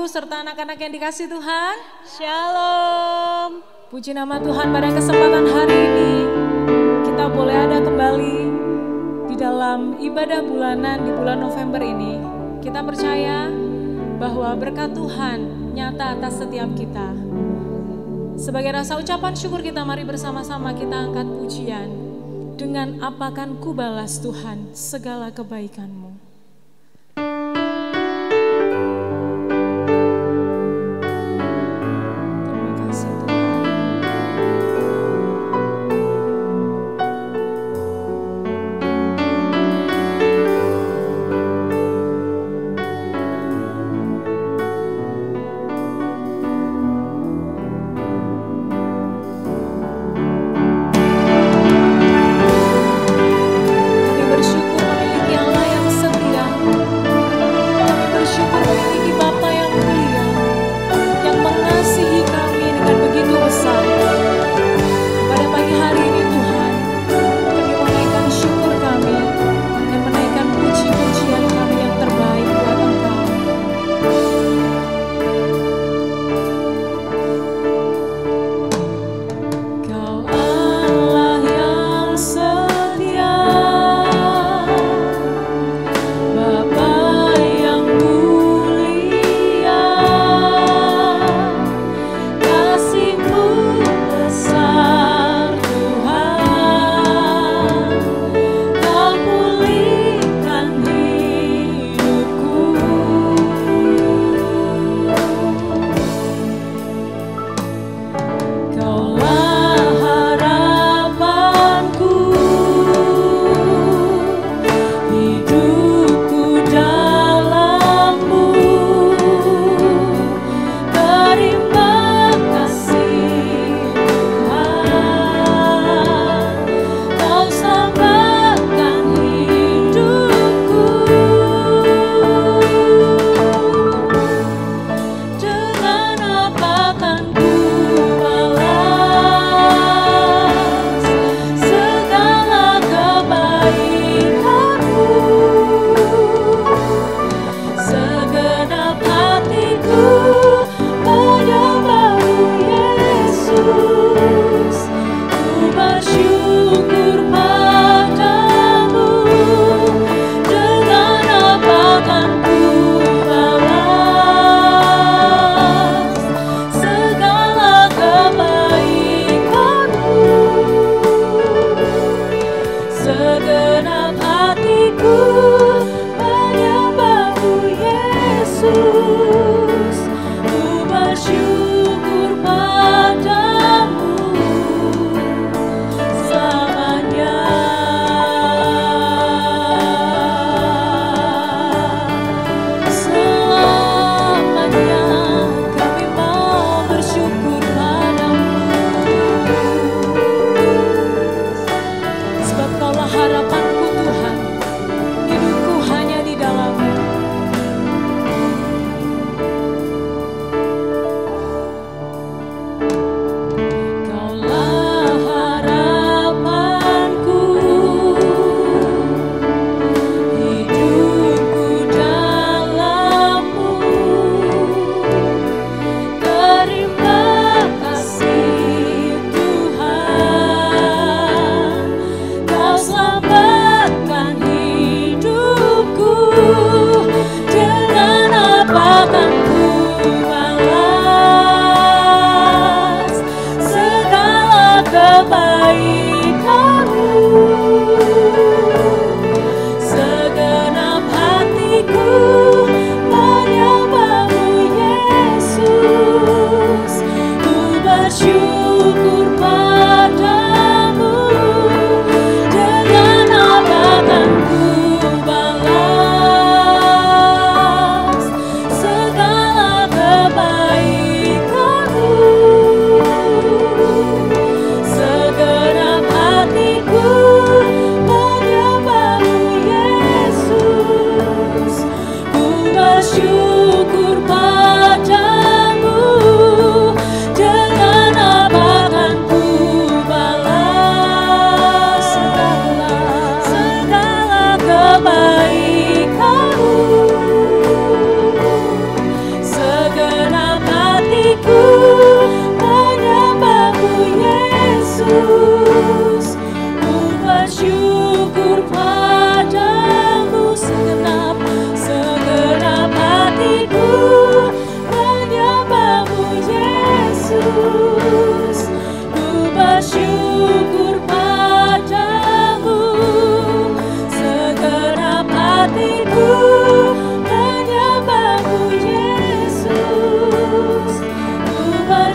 Ibu serta anak-anak yang dikasih Tuhan. Shalom. Puji nama Tuhan, pada kesempatan hari ini kita boleh ada kembali di dalam ibadah bulanan di bulan November ini. Kita percaya bahwa berkat Tuhan nyata atas setiap kita. Sebagai rasa ucapan syukur kita, mari bersama-sama kita angkat pujian. Dengan apakan ku balas Tuhan segala kebaikan-Mu. Bersyukur memiliki Allah yang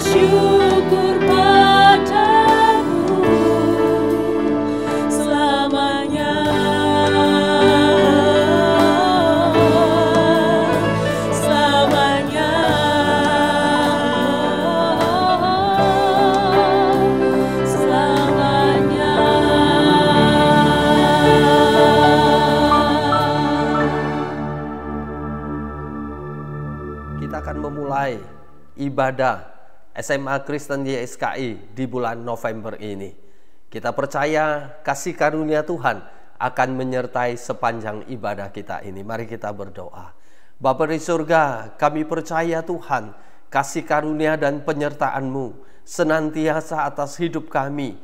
bersyukur padamu selamanya. Selamanya. Selamanya. Kita akan memulai ibadah SMA Kristen YSKI di bulan November ini. Kita percaya kasih karunia Tuhan akan menyertai sepanjang ibadah kita ini. Mari kita berdoa. Bapa di surga, kami percaya Tuhan, kasih karunia dan penyertaan-Mu senantiasa atas hidup kami.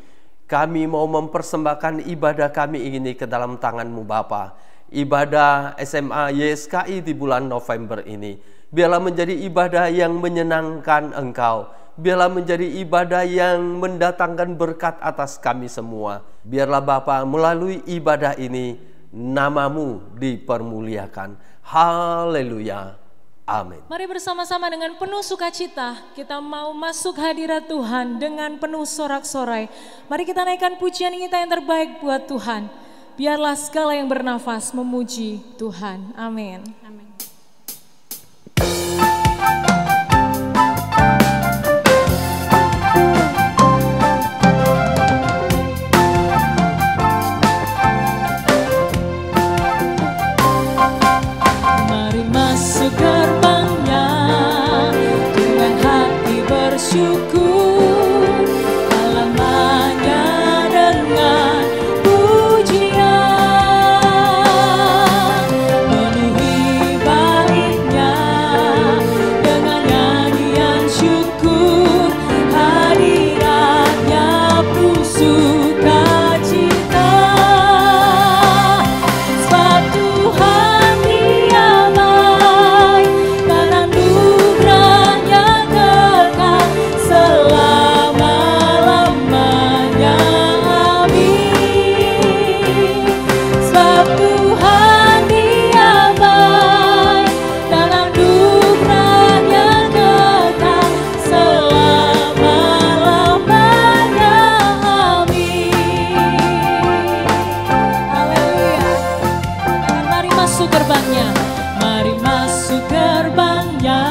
Kami mau mempersembahkan ibadah kami ini ke dalam tangan-Mu Bapa. Ibadah SMA YSKI di bulan November ini, biarlah menjadi ibadah yang menyenangkan Engkau. Biarlah menjadi ibadah yang mendatangkan berkat atas kami semua. Biarlah Bapa melalui ibadah ini nama-Mu dipermuliakan. Haleluya. Amin. Mari bersama-sama dengan penuh sukacita kita mau masuk hadirat Tuhan dengan penuh sorak-sorai. Mari kita naikkan pujian kita yang terbaik buat Tuhan. Biarlah segala yang bernafas memuji Tuhan. Amin. Amin. Mari masuk gerbangnya dengan hati bersyukur, halamannya dengan pujian, penuhi baiknya dengan nyanyian syukur, hadiratnya penuh sukacita, sebab Tuhan Dia baik dan anugerahnya kekal selama-lamanya. Amin. Sebab Tuhan Dia baik dan anugerahnya kekal selama-lamanya. Amin. Haleluya. Mari masuk gerbangnya. Mari masuk gerbangnya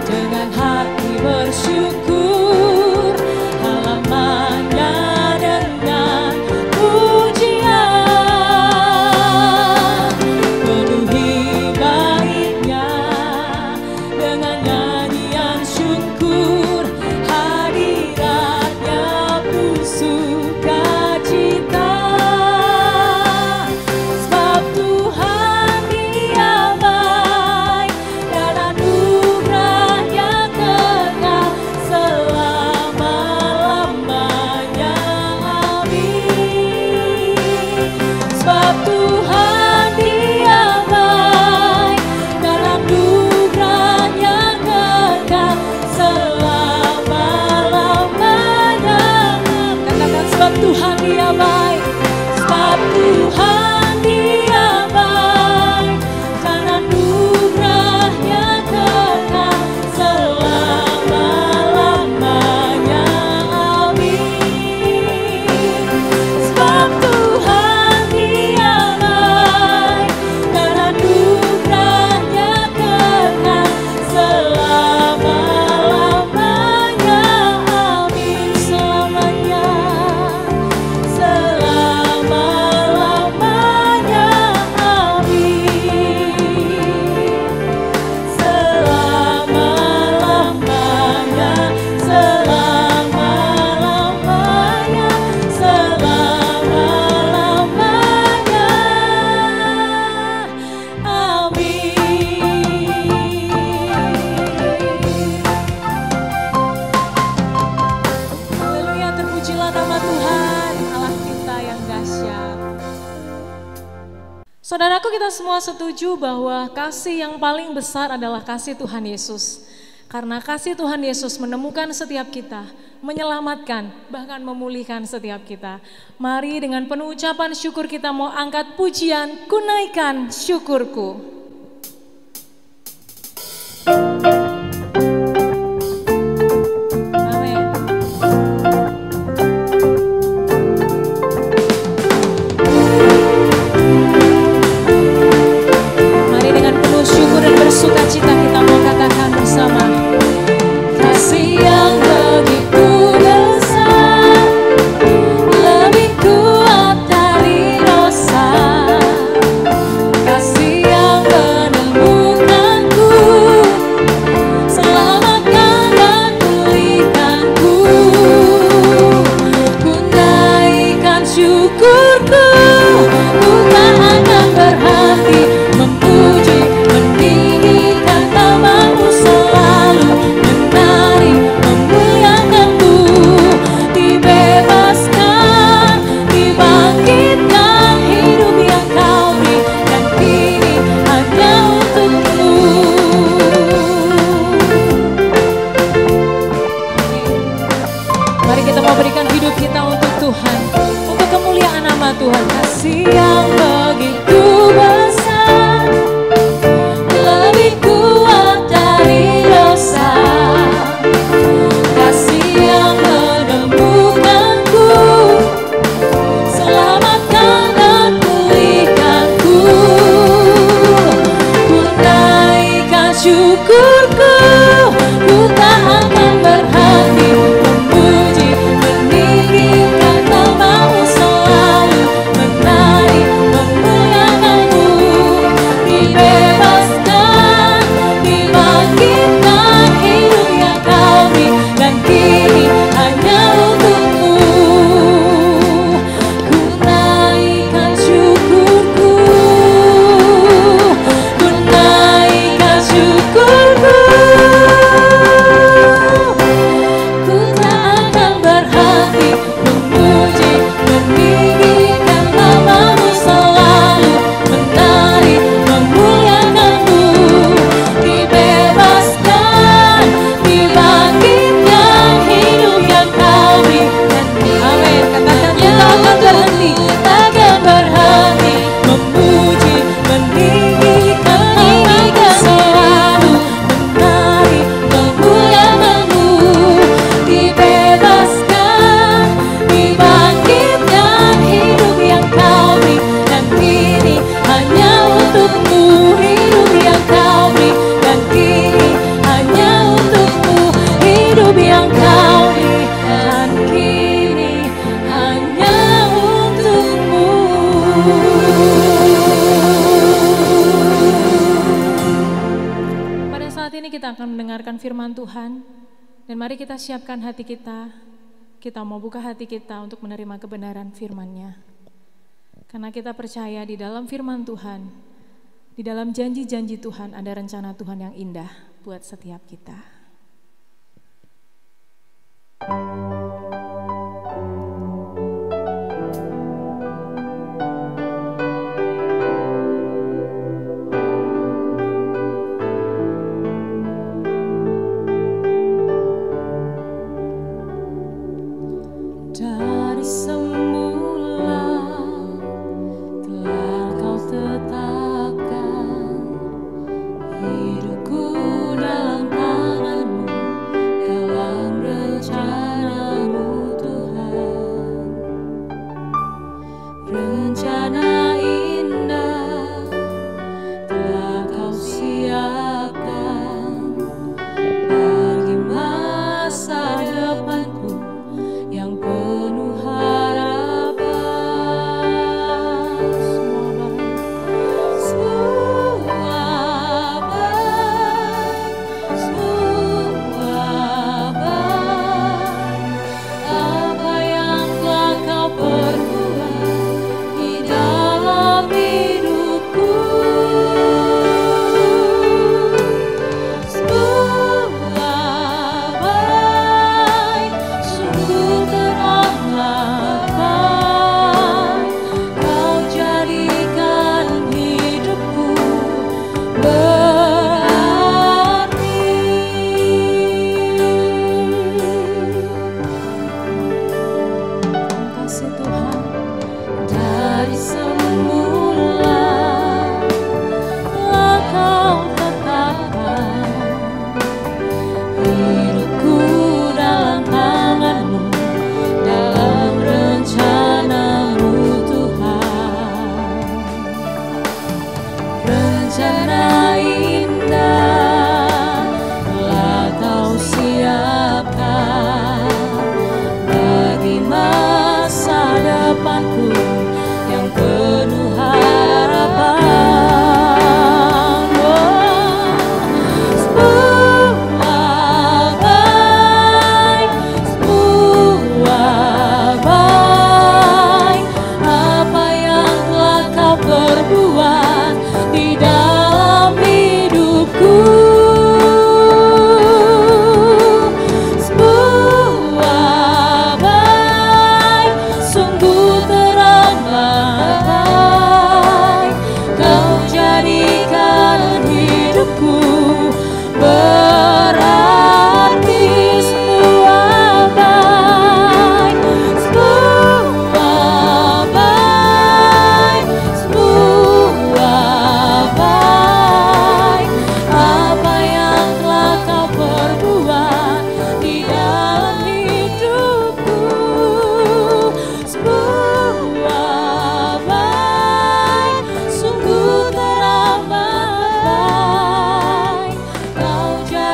dengan hati bersyukur, halamannya dengan pujian, penuhi baiknya dengan nyanyian syukur, hadiratnya penuh sukacita, sebab Tuhan Dia baik dan anugerahnya kekal selama-lamanya. Amin. Sebab Tuhan Dia baik dan anugerahnya kekal selama-lamanya. Katakan, sebab Tuhan Dia baik. Sebab Tuhan Dia baik dan anugerahnya kekal selama-lamanya. Amin. Sebab Tuhan Dia baik dan anugerahnya kekal selama-lamanya. Amin. Selamanya. Selama-lamanya. Amin. Selama-lamanya. Selama-lamanya. Selama-lamanya. Amin. Haleluya, terpujilah nama Tuhan, Allah kita yang dahsyat. Saudaraku, kita semua setuju bahwa kasih yang paling besar adalah kasih Tuhan Yesus. Karena kasih Tuhan Yesus menemukan setiap kita, menyelamatkan, bahkan memulihkan setiap kita. Mari dengan penuh ucapan syukur kita mau angkat pujian, kunaikan syukurku. syukurku, ku tak akan berhenti memuji, meninggikan nama-Mu selalu, menari, memuliakan-Mu, dibebaskan, dibangkitkan, hidup yang Kau beri, dan kini hanya untuk-Mu. Ku naikkan syukurku, ku naikkan syukurku, ku tak akan berhenti memuji, meninggikan nama-Mu selalu, menari, memuliakan-Mu, dibebaskan, dibangkitkan, hidup yang Kau beri. Amin. Katakan kita akan berhenti, takkan berhenti memuji, meninggikan nama-Mu selalu, menari, memuliakan-Mu, dibebaskan, dibangkitkan, hidup yang Kau beri, dan kini hanya untuk-Mu, hidup yang Kau beri, dan kini hanya untuk-Mu, hidup yang Kau beri, dan kini hanya untuk-Mu. Pada saat ini kita akan mendengarkan firman Tuhan, dan mari kita siapkan hati kita. Kita mau buka hati kita untuk menerima kebenaran firman-Nya. Karena kita percaya di dalam firman Tuhan, di dalam janji-janji Tuhan ada rencana Tuhan yang indah buat setiap kita. Dari semula telah Kau tetapkan hidupku dalam tangan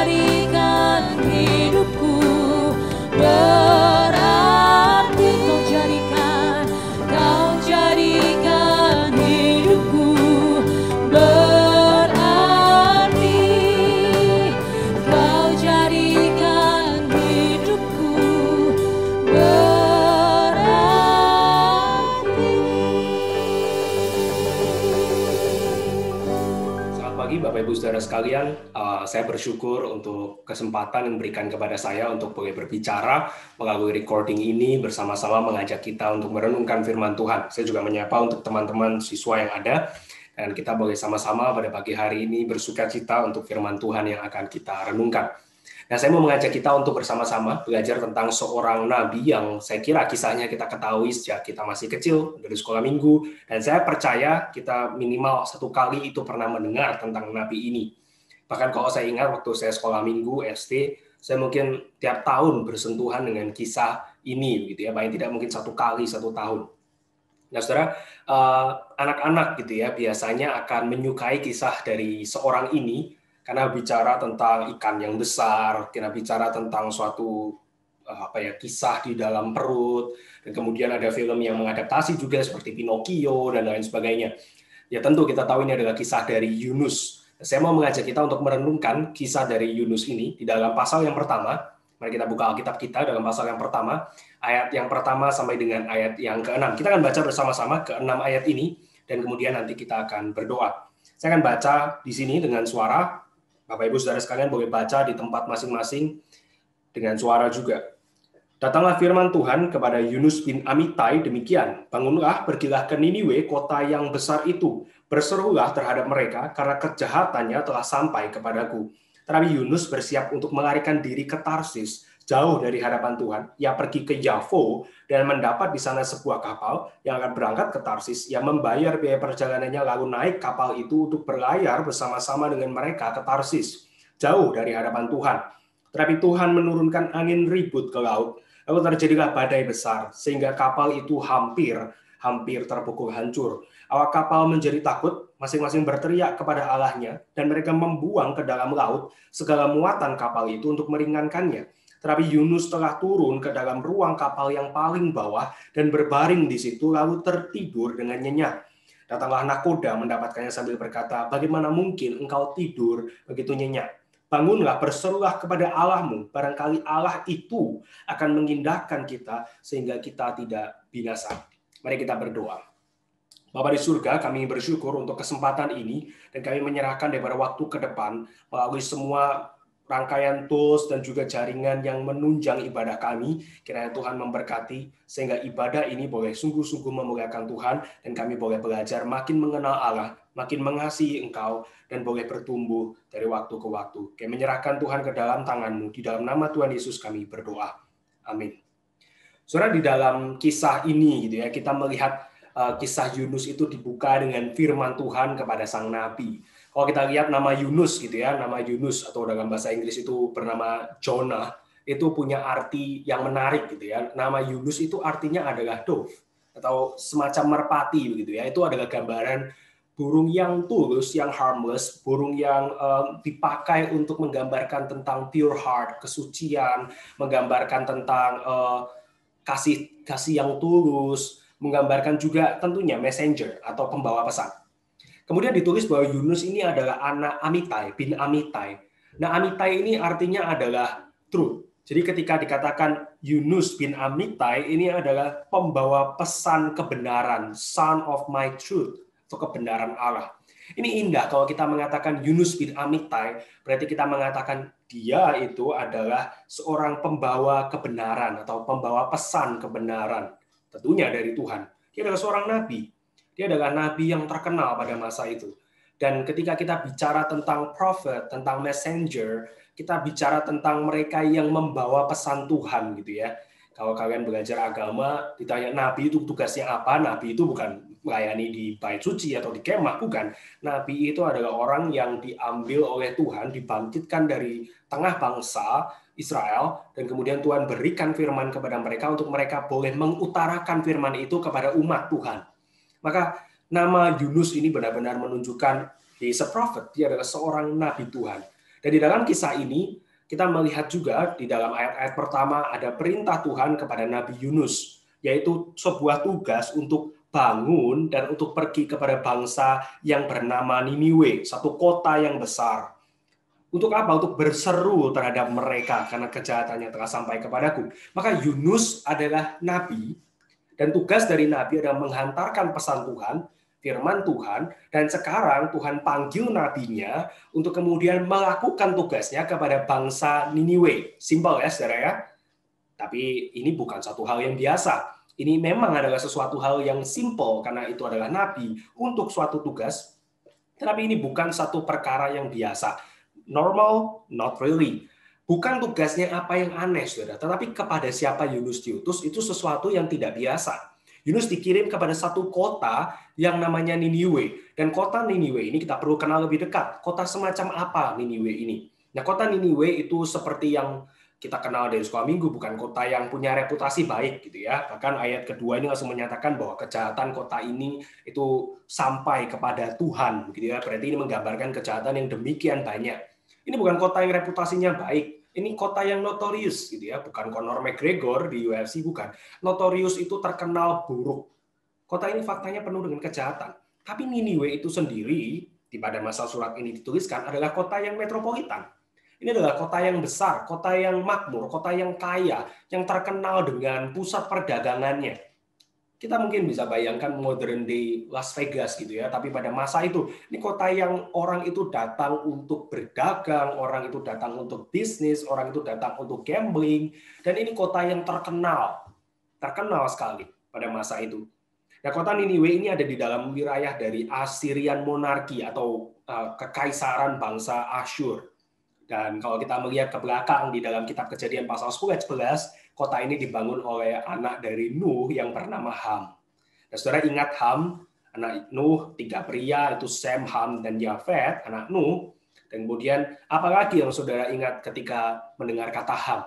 jadikan hidupku berarti, kau jadikan hidupku berarti, kau jadikan hidupku berarti. Selamat pagi Bapak Ibu Saudara sekalian, saya bersyukur untuk kesempatan yang diberikan kepada saya untuk boleh berbicara melalui recording ini bersama-sama mengajak kita untuk merenungkan firman Tuhan. Saya juga menyapa untuk teman-teman siswa yang ada, dan kita boleh sama-sama pada pagi hari ini bersukacita untuk firman Tuhan yang akan kita renungkan. Nah, saya mau mengajak kita untuk bersama-sama belajar tentang seorang nabi yang saya kira kisahnya kita ketahui sejak kita masih kecil, dari sekolah minggu, dan saya percaya kita minimal satu kali itu pernah mendengar tentang nabi ini. Bahkan kalau saya ingat waktu saya sekolah minggu SD, saya mungkin tiap tahun bersentuhan dengan kisah ini, gitu ya, paling tidak mungkin satu kali satu tahun. Nah, saudara, anak-anak gitu ya biasanya akan menyukai kisah dari seorang ini karena bicara tentang ikan yang besar, karena bicara tentang suatu kisah di dalam perut, dan kemudian ada film yang mengadaptasi juga seperti Pinocchio dan lain sebagainya. Ya tentu kita tahu ini adalah kisah dari Yunus. Saya mau mengajak kita untuk merenungkan kisah dari Yunus ini di dalam pasal yang pertama. Mari kita buka Alkitab kita dalam pasal yang pertama, ayat yang pertama sampai dengan ayat yang ke-6. Kita akan baca bersama-sama ke-6 ayat ini, dan kemudian nanti kita akan berdoa. Saya akan baca di sini dengan suara. Bapak Ibu Saudara sekalian boleh baca di tempat masing-masing dengan suara juga. Datanglah firman Tuhan kepada Yunus bin Amittai demikian, bangunlah, pergilah ke Niniwe, kota yang besar itu. Berserulah terhadap mereka, karena kejahatannya telah sampai kepadaku. Tetapi Yunus bersiap untuk melarikan diri ke Tarsis, jauh dari hadapan Tuhan. Ia pergi ke Yafo dan mendapat di sana sebuah kapal yang akan berangkat ke Tarsis. Ia membayar biaya perjalanannya lalu naik kapal itu untuk berlayar bersama-sama dengan mereka ke Tarsis, jauh dari hadapan Tuhan. Tetapi Tuhan menurunkan angin ribut ke laut, lalu terjadilah badai besar, sehingga kapal itu hampir terpukul hancur. Awak kapal menjadi takut, masing-masing berteriak kepada Allahnya, dan mereka membuang ke dalam laut segala muatan kapal itu untuk meringankannya. Tetapi Yunus telah turun ke dalam ruang kapal yang paling bawah dan berbaring di situ lalu tertidur dengan nyenyak. Datanglah nakoda mendapatkannya sambil berkata, bagaimana mungkin engkau tidur begitu nyenyak? Bangunlah, berserulah kepada Allahmu, barangkali Allah itu akan mengindahkan kita sehingga kita tidak binasa. Mari kita berdoa. Bapa di surga, kami bersyukur untuk kesempatan ini, dan kami menyerahkan daripada waktu ke depan melalui semua rangkaian tools dan juga jaringan yang menunjang ibadah kami. Kiranya Tuhan memberkati sehingga ibadah ini boleh sungguh-sungguh memuliakan Tuhan, dan kami boleh belajar makin mengenal Allah, makin mengasihi Engkau, dan boleh bertumbuh dari waktu ke waktu. Kami menyerahkan Tuhan ke dalam tangan-Mu. Di dalam nama Tuhan Yesus kami berdoa. Amin. Saudara, di dalam kisah ini gitu ya, kita melihat kisah Yunus itu dibuka dengan firman Tuhan kepada sang nabi. Kalau kita lihat nama Yunus gitu ya, nama Yunus atau dalam bahasa Inggris itu bernama Jonah, itu punya arti yang menarik gitu ya. Nama Yunus itu artinya adalah dove atau semacam merpati begitu ya. Itu adalah gambaran burung yang tulus, yang harmless, burung yang dipakai untuk menggambarkan tentang pure heart, kesucian, menggambarkan tentang kasih yang tulus, menggambarkan juga tentunya messenger atau pembawa pesan. Kemudian ditulis bahwa Yunus ini adalah anak Amittai bin Amittai. Nah, Amittai ini artinya adalah truth. Jadi ketika dikatakan Yunus bin Amittai, ini adalah pembawa pesan kebenaran, son of my truth, atau kebenaran Allah. Ini indah kalau kita mengatakan Yunus bin Amittai, berarti kita mengatakan dia itu adalah seorang pembawa kebenaran atau pembawa pesan kebenaran. Tentunya dari Tuhan. Dia adalah seorang nabi. Dia adalah nabi yang terkenal pada masa itu. Dan ketika kita bicara tentang prophet, tentang messenger, kita bicara tentang mereka yang membawa pesan Tuhan gitu ya. Kalau kalian belajar agama, ditanya nabi itu tugasnya apa? Nabi itu bukan melayani di bait suci atau di kemah, bukan. Nabi itu adalah orang yang diambil oleh Tuhan, dibangkitkan dari tengah bangsa Israel, dan kemudian Tuhan berikan firman kepada mereka untuk mereka boleh mengutarakan firman itu kepada umat Tuhan. Maka nama Yunus ini benar-benar menunjukkan he is a prophet, dia adalah seorang nabi Tuhan. Dan di dalam kisah ini, kita melihat juga di dalam ayat-ayat pertama ada perintah Tuhan kepada Nabi Yunus, yaitu sebuah tugas untuk bangun dan untuk pergi kepada bangsa yang bernama Niniwe, satu kota yang besar. Untuk apa? Untuk berseru terhadap mereka karena kejahatannya telah sampai kepadaku. Maka Yunus adalah nabi, dan tugas dari nabi adalah menghantarkan pesan Tuhan, firman Tuhan, dan sekarang Tuhan panggil nabinya untuk kemudian melakukan tugasnya kepada bangsa Niniwe. Simpel ya, saudara ya. Tapi ini bukan satu hal yang biasa. Ini memang adalah sesuatu hal yang simpel karena itu adalah nabi untuk suatu tugas. Tetapi ini bukan satu perkara yang biasa. Normal, not really. Bukan tugasnya apa yang aneh, saudara. Tetapi kepada siapa Yunus diutus, itu sesuatu yang tidak biasa. Yunus dikirim kepada satu kota yang namanya Niniwe. Dan kota Niniwe ini kita perlu kenal lebih dekat. Kota semacam apa Niniwe ini? Nah, kota Niniwe itu seperti yang kita kenal dari sekolah minggu, bukan kota yang punya reputasi baik, gitu ya. Bahkan ayat kedua ini langsung menyatakan bahwa kejahatan kota ini itu sampai kepada Tuhan, gitu ya. Berarti ini menggambarkan kejahatan yang demikian banyak. Ini bukan kota yang reputasinya baik. Ini kota yang notorious, gitu ya. Bukan Conor McGregor di UFC, bukan. Notorious itu terkenal buruk. Kota ini faktanya penuh dengan kejahatan. Tapi Niniwe itu sendiri, di pada masa surat ini dituliskan, adalah kota yang metropolitan. Ini adalah kota yang besar, kota yang makmur, kota yang kaya, yang terkenal dengan pusat perdagangannya. Kita mungkin bisa bayangkan modern day Las Vegas gitu ya, tapi pada masa itu ini kota yang orang itu datang untuk berdagang, orang itu datang untuk bisnis, orang itu datang untuk gambling, dan ini kota yang terkenal sekali pada masa itu. Nah, kota Niniwe ini ada di dalam wilayah dari Assyrian monarki atau kekaisaran bangsa Asyur. Dan kalau kita melihat ke belakang di dalam kitab Kejadian pasal 10 ayat 11, kota ini dibangun oleh anak dari Nuh yang bernama Ham. Dan saudara ingat Ham, anak Nuh, 3 pria, itu Sem, Ham, dan Yafet, anak Nuh. Dan kemudian apalagi yang saudara ingat ketika mendengar kata Ham?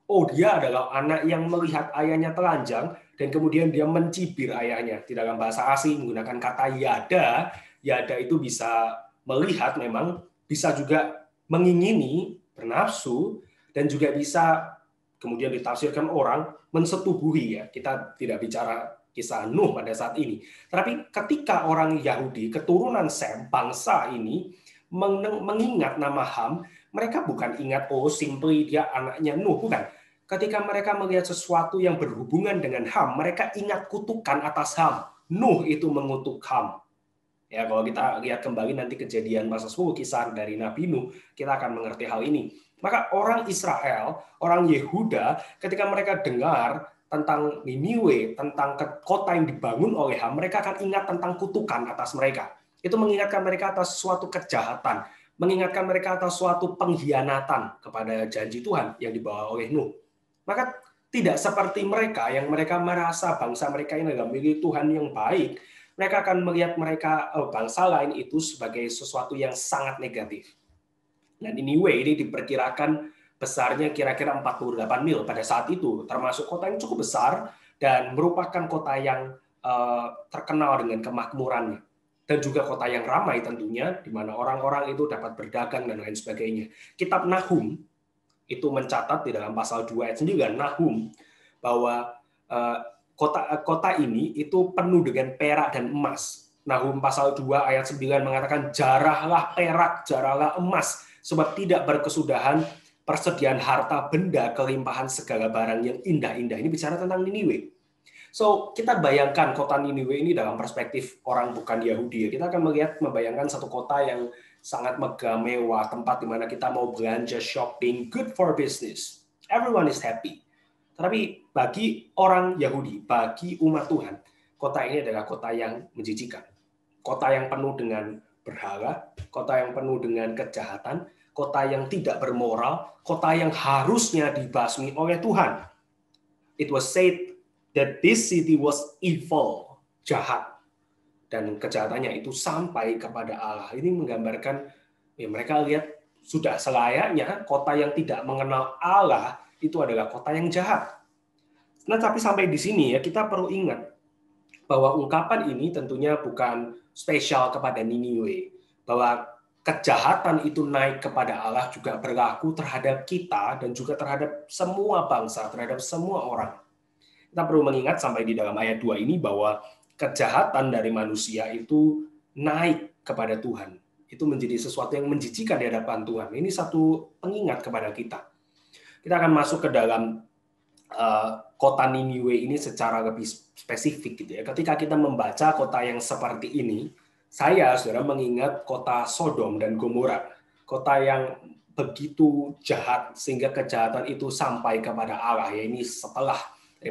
Oh, dia adalah anak yang melihat ayahnya telanjang, dan kemudian dia mencibir ayahnya. Di dalam bahasa asing menggunakan kata yada. Yada itu bisa melihat memang, bisa juga mengingini, bernafsu, dan juga bisa kemudian ditafsirkan orang mensetubuhi ya. Kita tidak bicara kisah Nuh pada saat ini. Tapi ketika orang Yahudi, keturunan Sem, bangsa ini mengingat nama Ham, mereka bukan ingat oh simply dia anaknya Nuh, bukan. Ketika mereka melihat sesuatu yang berhubungan dengan Ham, mereka ingat kutukan atas Ham. Nuh itu mengutuk Ham. Ya, kalau kita lihat kembali nanti Kejadian pasal 10 kisah dari Nabi Nuh, kita akan mengerti hal ini. Maka orang Israel, orang Yehuda, ketika mereka dengar tentang Niniwe, tentang kota yang dibangun oleh Ham, mereka akan ingat tentang kutukan atas mereka. Itu mengingatkan mereka atas suatu kejahatan, mengingatkan mereka atas suatu pengkhianatan kepada janji Tuhan yang dibawa oleh Nuh. Maka tidak seperti mereka yang mereka merasa bangsa mereka ini adalah milik Tuhan yang baik. Mereka akan melihat bangsa lain itu sebagai sesuatu yang sangat negatif. Nah, Niniwe ini diperkirakan besarnya kira-kira 48 mil pada saat itu, termasuk kota yang cukup besar dan merupakan kota yang terkenal dengan kemakmurannya. Dan juga kota yang ramai tentunya, di mana orang-orang itu dapat berdagang dan lain sebagainya. Kitab Nahum itu mencatat di dalam pasal 2 ayat 9, Nahum, bahwa kota ini itu penuh dengan perak dan emas. Nahum pasal 2 ayat 9 mengatakan, jarahlah perak, jarahlah emas, sebab tidak berkesudahan persediaan harta benda, kelimpahan segala barang yang indah-indah. Ini bicara tentang Niniwe. So, kita bayangkan kota Niniwe ini dalam perspektif orang bukan Yahudi. Kita akan membayangkan satu kota yang sangat megah, mewah, tempat di mana kita mau belanja, shopping, good for business. Everyone is happy. Tapi bagi orang Yahudi, bagi umat Tuhan, kota ini adalah kota yang menjijikan. Kota yang penuh dengan berhala, kota yang penuh dengan kejahatan, kota yang tidak bermoral, kota yang harusnya dibasmi oleh Tuhan. It was said that this city was evil, jahat. Dan kejahatannya itu sampai kepada Allah. Ini menggambarkan, ya mereka lihat sudah selayaknya kota yang tidak mengenal Allah itu adalah kota yang jahat. Nah, tapi sampai di sini ya kita perlu ingat bahwa ungkapan ini tentunya bukan spesial kepada Niniwe. Bahwa kejahatan itu naik kepada Allah juga berlaku terhadap kita dan juga terhadap semua bangsa, terhadap semua orang. Kita perlu mengingat sampai di dalam ayat 2 ini bahwa kejahatan dari manusia itu naik kepada Tuhan. Itu menjadi sesuatu yang menjijikan di hadapan Tuhan. Ini satu pengingat kepada kita. Kita akan masuk ke dalam kota Niniwe ini secara lebih spesifik gitu ya. Ketika kita membaca kota yang seperti ini, saya saudara mengingat kota Sodom dan Gomora, kota yang begitu jahat sehingga kejahatan itu sampai kepada Allah ya, ini setelah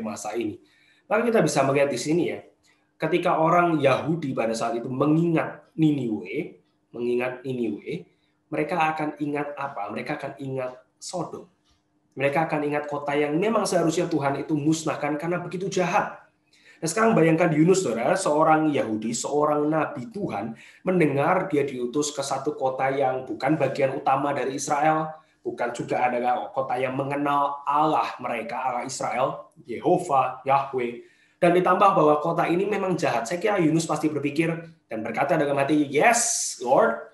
masa ini. Maka kita bisa melihat di sini ya, ketika orang Yahudi pada saat itu mengingat Niniwe, mereka akan ingat apa? Mereka akan ingat Sodom. Mereka akan ingat kota yang memang seharusnya Tuhan itu musnahkan karena begitu jahat. Nah, sekarang bayangkan Yunus, saudara, seorang Yahudi, seorang nabi Tuhan, mendengar dia diutus ke satu kota yang bukan bagian utama dari Israel, bukan juga adalah kota yang mengenal Allah mereka, Allah Israel, Yehova, Yahweh, dan ditambah bahwa kota ini memang jahat. Saya kira Yunus pasti berpikir dan berkata dalam hati, yes, Lord,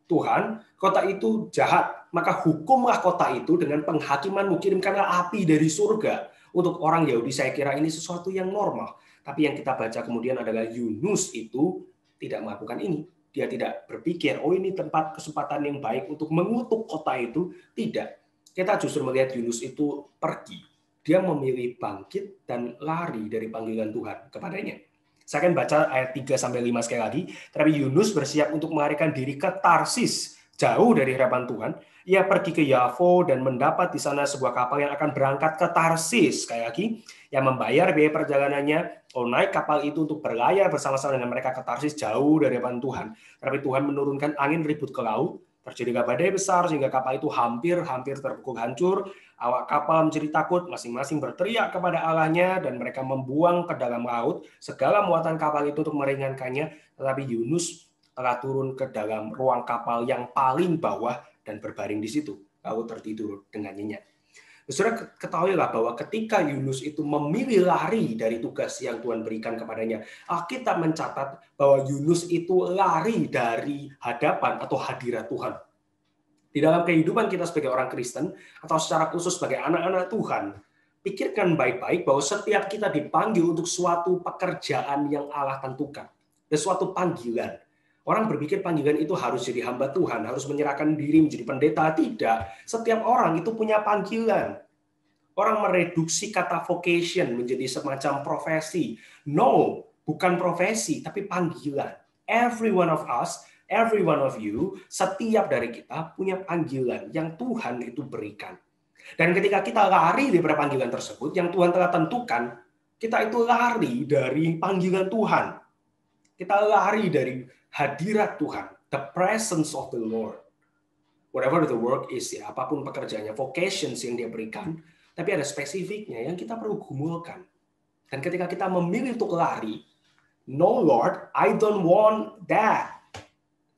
Tuhan, kota itu jahat, maka hukumlah kota itu dengan penghakiman-Mu, kirimkanlah api dari surga. Untuk orang Yahudi saya kira ini sesuatu yang normal. Tapi yang kita baca kemudian adalah Yunus itu tidak melakukan ini. Dia tidak berpikir, oh ini tempat kesempatan yang baik untuk mengutuk kota itu. Tidak. Kita justru melihat Yunus itu pergi. Dia memilih bangkit dan lari dari panggilan Tuhan kepadanya. Saya akan baca ayat 3-5 sekali lagi. Tetapi Yunus bersiap untuk melarikan diri ke Tarsis, jauh dari hadapan Tuhan. Ia pergi ke Yafo dan mendapat di sana sebuah kapal yang akan berangkat ke Tarsis. Sekali lagi, yang membayar biaya perjalanannya, naik kapal itu untuk berlayar bersama-sama dengan mereka ke Tarsis jauh dari hadapan Tuhan. Tapi Tuhan menurunkan angin ribut ke laut, terjadi badai besar sehingga kapal itu hampir terpukul hancur. Awak kapal menjadi takut, masing-masing berteriak kepada Allahnya dan mereka membuang ke dalam laut segala muatan kapal itu untuk meringankannya. Tetapi Yunus telah turun ke dalam ruang kapal yang paling bawah dan berbaring di situ, lalu tertidur dengan nyenyak. Saudara ketahuilah bahwa ketika Yunus itu memilih lari dari tugas yang Tuhan berikan kepadanya, Alkitab mencatat bahwa Yunus itu lari dari hadapan atau hadirat Tuhan. Di dalam kehidupan kita sebagai orang Kristen, atau secara khusus sebagai anak-anak Tuhan, pikirkan baik-baik bahwa setiap kita dipanggil untuk suatu pekerjaan yang Allah tentukan. Dan suatu panggilan. Orang berpikir panggilan itu harus jadi hamba Tuhan, harus menyerahkan diri menjadi pendeta. Tidak. Setiap orang itu punya panggilan. Orang mereduksi kata vocation menjadi semacam profesi. No, bukan profesi, tapi panggilan. Every one of us, every one of you, setiap dari kita punya panggilan yang Tuhan itu berikan. Dan ketika kita lari dari panggilan tersebut, yang Tuhan telah tentukan, kita itu lari dari panggilan Tuhan. Kita lari dari hadirat Tuhan, the presence of the Lord. Whatever the work is, ya, apapun pekerjaannya, vocations yang dia berikan, tapi ada spesifiknya yang kita perlu gumulkan. Dan ketika kita memilih untuk lari, no Lord, I don't want that.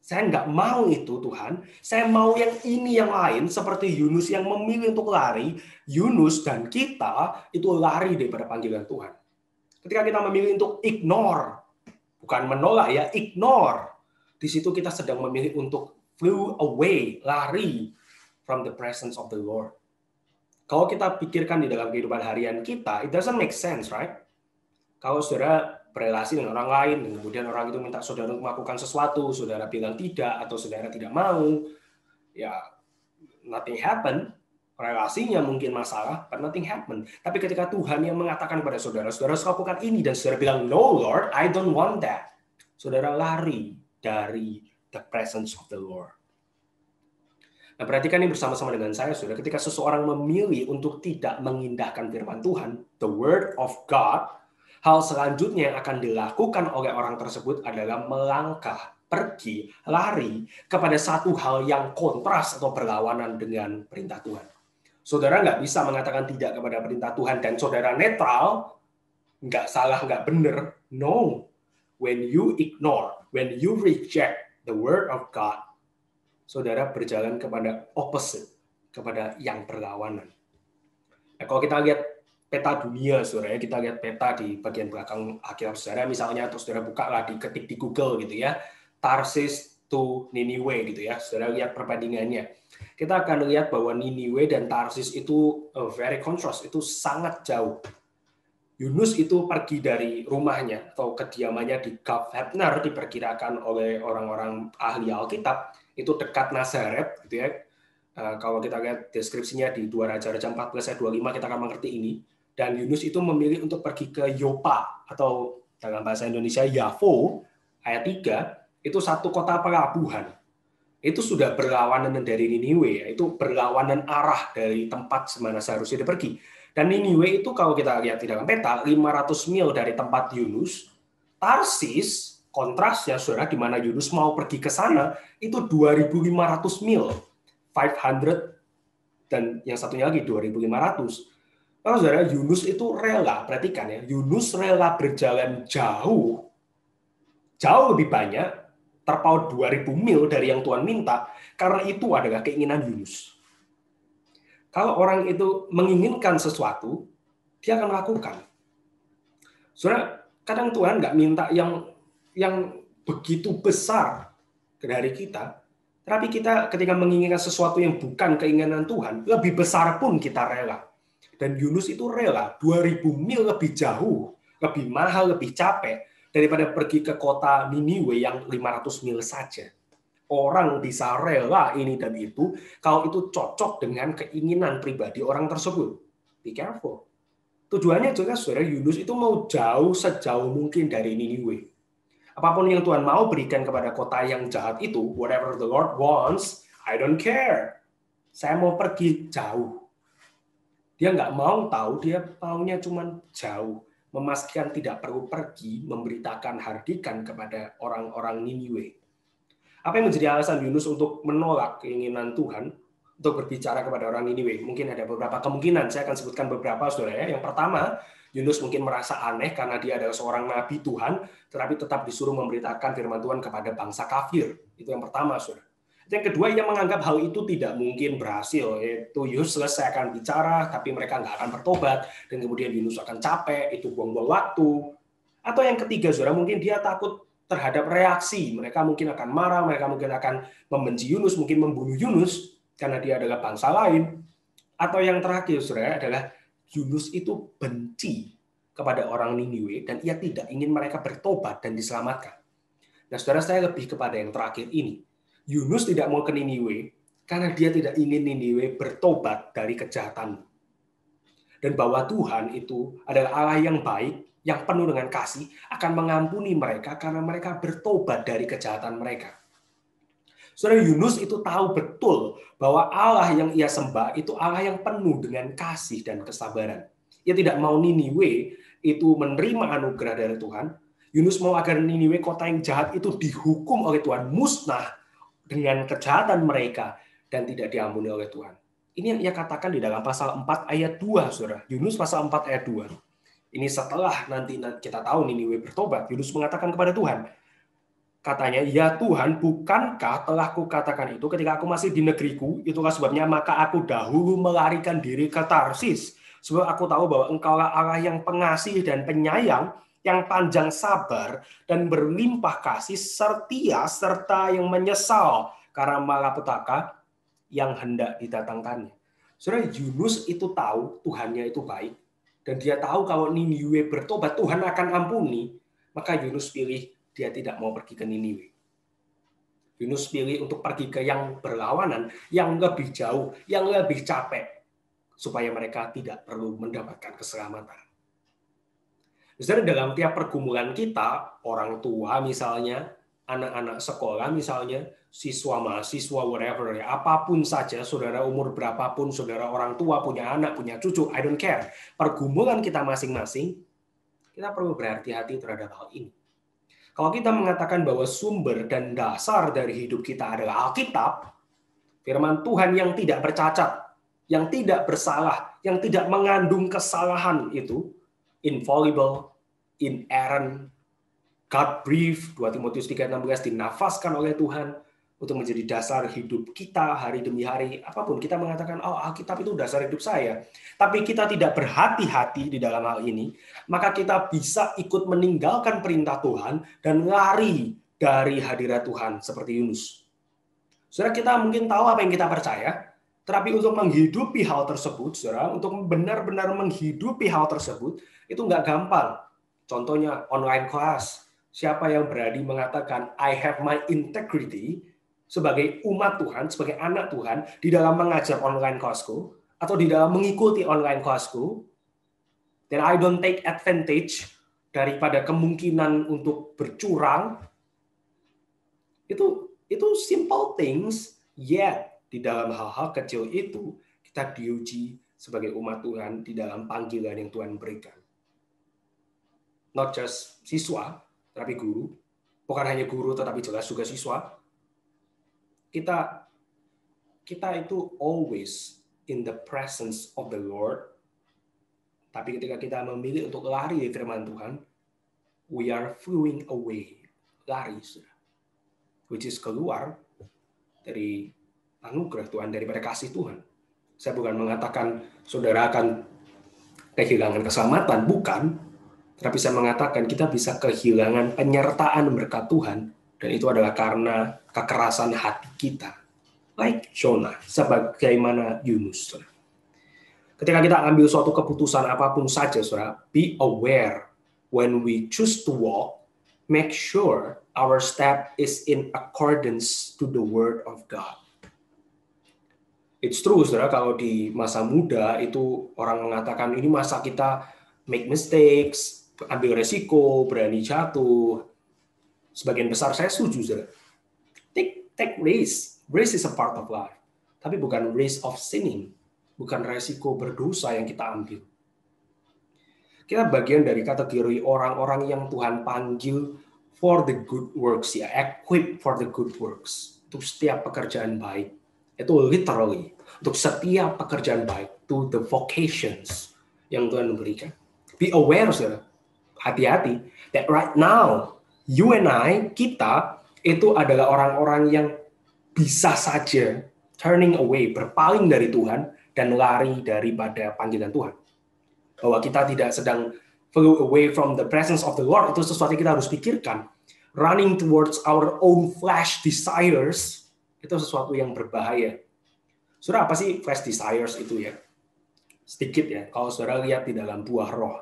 Saya nggak mau itu Tuhan, saya mau yang ini yang lain, seperti Yunus yang memilih untuk lari. Yunus dan kita itu lari daripada panggilan Tuhan. Ketika kita memilih untuk ignore, bukan menolak ya, ignore. Di situ kita sedang memilih untuk flew away, lari from the presence of the Lord. Kalau kita pikirkan di dalam kehidupan harian kita, it doesn't make sense, right? Kalau saudara berelasi dengan orang lain, dan kemudian orang itu minta saudara untuk melakukan sesuatu, saudara bilang tidak, atau saudara tidak mau, ya nothing happen. Relasinya mungkin masalah, but nothing happen. Tapi ketika Tuhan yang mengatakan kepada saudara, saudara harus lakukan ini, dan saudara bilang, no Lord, I don't want that. Saudara lari dari the presence of the Lord. Nah, perhatikan ini bersama-sama dengan saya, saudara. Ketika seseorang memilih untuk tidak mengindahkan firman Tuhan, the word of God, hal selanjutnya yang akan dilakukan oleh orang tersebut adalah melangkah, pergi, lari kepada satu hal yang kontras atau berlawanan dengan perintah Tuhan. Saudara nggak bisa mengatakan tidak kepada perintah Tuhan dan saudara netral, nggak salah, nggak benar. No. When you ignore, when you reject the word of God, saudara berjalan kepada opposite, kepada yang berlawanan. Nah, kalau kita lihat peta dunia, saudara, kita lihat peta di bagian belakang Alkitab saudara, misalnya, atau saudara buka lah, diketik di Google gitu ya, Tarsis to Niniwe gitu ya. Saudara lihat perbandingannya. Kita akan lihat bahwa Niniwe dan Tarsis itu very contrast, itu sangat jauh. Yunus itu pergi dari rumahnya atau kediamannya di Gulf Hebner, diperkirakan oleh orang-orang ahli Alkitab itu dekat Nazaret gitu ya. Kalau kita lihat deskripsinya di 2 Raja-Raja 14 ayat 25 kita akan mengerti ini. Dan Yunus itu memilih untuk pergi ke Yopa atau dalam bahasa Indonesia Yafo ayat 3 itu satu kota pelabuhan. Itu sudah berlawanan dari Niniwe, itu berlawanan arah dari tempat mana seharusnya dia pergi. Dan Niniwe itu kalau kita lihat di dalam peta 500 mil dari tempat Yunus. Tarsis kontrasnya saudara di mana Yunus mau pergi ke sana itu 2.500 mil. 500 dan yang satunya lagi 2.500. Kalau saudara Yunus itu rela, perhatikan ya, Yunus rela berjalan jauh lebih banyak, terpaut 2.000 mil dari yang Tuhan minta, karena itu adalah keinginan Yunus. Kalau orang itu menginginkan sesuatu, dia akan melakukan. Saudara, kadang Tuhan nggak minta yang begitu besar dari kita, tapi kita ketika menginginkan sesuatu yang bukan keinginan Tuhan, lebih besar pun kita rela. Dan Yunus itu rela 2.000 mil lebih jauh, lebih mahal, lebih capek daripada pergi ke kota Niniwe yang 500 mil saja. Orang bisa rela ini dan itu kalau itu cocok dengan keinginan pribadi orang tersebut. Be careful. Tujuannya juga saudara, Yunus itu mau sejauh mungkin dari Niniwe. Apapun yang Tuhan mau berikan kepada kota yang jahat itu, whatever the Lord wants, I don't care. Saya mau pergi jauh. Dia nggak mau tahu, dia maunya cuma jauh. Memastikan tidak perlu pergi, memberitakan, hardikan kepada orang-orang Niniwe. Apa yang menjadi alasan Yunus untuk menolak keinginan Tuhan, untuk berbicara kepada orang Niniwe? Mungkin ada beberapa kemungkinan, saya akan sebutkan beberapa, saudara ya. Yang pertama, Yunus mungkin merasa aneh karena dia adalah seorang nabi Tuhan, tetapi tetap disuruh memberitakan firman Tuhan kepada bangsa kafir. Itu yang pertama, saudara. Yang kedua, ia menganggap hal itu tidak mungkin berhasil. Yaitu Yunus selesai akan bicara, tapi mereka nggak akan bertobat, dan kemudian Yunus akan capek, itu buang-buang waktu. Atau yang ketiga, saudara, mungkin dia takut terhadap reaksi. Mereka mungkin akan marah, mereka mungkin akan membenci Yunus, mungkin membunuh Yunus, karena dia adalah bangsa lain. Atau yang terakhir, saudara, adalah Yunus itu benci kepada orang Niniwe dan ia tidak ingin mereka bertobat dan diselamatkan. Nah, saudara, saya lebih kepada yang terakhir ini. Yunus tidak mau ke Niniwe karena dia tidak ingin Niniwe bertobat dari kejahatan. Dan bahwa Tuhan itu adalah Allah yang baik, yang penuh dengan kasih, akan mengampuni mereka karena mereka bertobat dari kejahatan mereka. Saudara, Yunus itu tahu betul bahwa Allah yang ia sembah itu Allah yang penuh dengan kasih dan kesabaran. Ia tidak mau Niniwe itu menerima anugerah dari Tuhan. Yunus mau agar Niniwe, kota yang jahat itu, dihukum oleh Tuhan, musnah dengan kejahatan mereka dan tidak diampuni oleh Tuhan. Ini yang ia katakan di dalam pasal 4 ayat 2, saudara. Yunus pasal 4 ayat 2. Ini setelah nanti kita tahu Niniwe bertobat, Yunus mengatakan kepada Tuhan, katanya, ya Tuhan, bukankah telah kukatakan itu ketika aku masih di negeriku? Itulah sebabnya maka aku dahulu melarikan diri ke Tarsis. Sebab aku tahu bahwa Engkaulah Allah yang pengasih dan penyayang, yang panjang sabar dan berlimpah kasih, setia serta yang menyesal karena malapetaka yang hendak didatangkannya. Saudara, Yunus itu tahu Tuhannya itu baik, dan dia tahu kalau Niniwe bertobat Tuhan akan ampuni. Maka Yunus pilih dia tidak mau pergi ke Niniwe. Yunus pilih untuk pergi ke yang berlawanan, yang lebih jauh, yang lebih capek, supaya mereka tidak perlu mendapatkan keselamatan. Misalnya dalam tiap pergumulan kita, orang tua misalnya, anak-anak sekolah misalnya, siswa, mahasiswa, whatever, ya, apapun saja, saudara umur berapapun, saudara orang tua, punya anak, punya cucu, I don't care. Pergumulan kita masing-masing, kita perlu berhati-hati terhadap hal ini. Kalau kita mengatakan bahwa sumber dan dasar dari hidup kita adalah Alkitab, firman Tuhan yang tidak bercacat, yang tidak bersalah, yang tidak mengandung kesalahan itu, infallible, inerrant, God-breathed, 2 Timotius 3:16, dinafaskan oleh Tuhan untuk menjadi dasar hidup kita hari demi hari. Apapun kita mengatakan, oh Alkitab itu dasar hidup saya. Tapi kita tidak berhati-hati di dalam hal ini, maka kita bisa ikut meninggalkan perintah Tuhan dan lari dari hadirat Tuhan seperti Yunus. Saudara, kita mungkin tahu apa yang kita percaya, tetapi untuk menghidupi hal tersebut, saudara, untuk benar-benar menghidupi hal tersebut, itu nggak gampang. Contohnya online class. Siapa yang berani mengatakan, I have my integrity sebagai umat Tuhan, sebagai anak Tuhan, di dalam mengajar online classku, atau di dalam mengikuti online classku, dan I don't take advantage daripada kemungkinan untuk bercurang. Itu simple things, yet di dalam hal-hal kecil itu kita diuji sebagai umat Tuhan di dalam panggilan yang Tuhan berikan. Not just siswa, tapi guru. Bukan hanya guru, tetapi jelas juga siswa. Kita itu always in the presence of the Lord. Tapi ketika kita memilih untuk lari dari firman Tuhan, we are flowing away, lari, which is keluar dari anugerah Tuhan, daripada kasih Tuhan. Saya bukan mengatakan saudara akan kehilangan keselamatan, bukan. Tapi saya mengatakan kita bisa kehilangan penyertaan berkat Tuhan, dan itu adalah karena kekerasan hati kita. Like Jonah, sebagaimana Yunus. Ketika kita ambil suatu keputusan apapun saja, saudara, be aware when we choose to walk, make sure our step is in accordance to the word of God. It's true, saudara, kalau di masa muda itu orang mengatakan ini masa kita make mistakes, ambil resiko, berani jatuh. Sebagian besar saya setuju, saudara. Take risk. Risk is a part of life. Tapi bukan risk of sinning. Bukan resiko berdosa yang kita ambil. Kita bagian dari kategori orang-orang yang Tuhan panggil for the good works, ya, equip for the good works. Untuk setiap pekerjaan baik. Itu literally. Untuk setiap pekerjaan baik. To the vocations yang Tuhan berikan. Be aware, saudara. Hati-hati. That right now, you and I, kita, itu adalah orang-orang yang bisa saja turning away, berpaling dari Tuhan, dan lari daripada panggilan Tuhan. Bahwa kita tidak sedang flow away from the presence of the Lord, itu sesuatu yang kita harus pikirkan. Running towards our own flesh desires, itu sesuatu yang berbahaya. Saudara, apa sih flesh desires itu ya? Sedikit ya, kalau saudara lihat di dalam buah roh.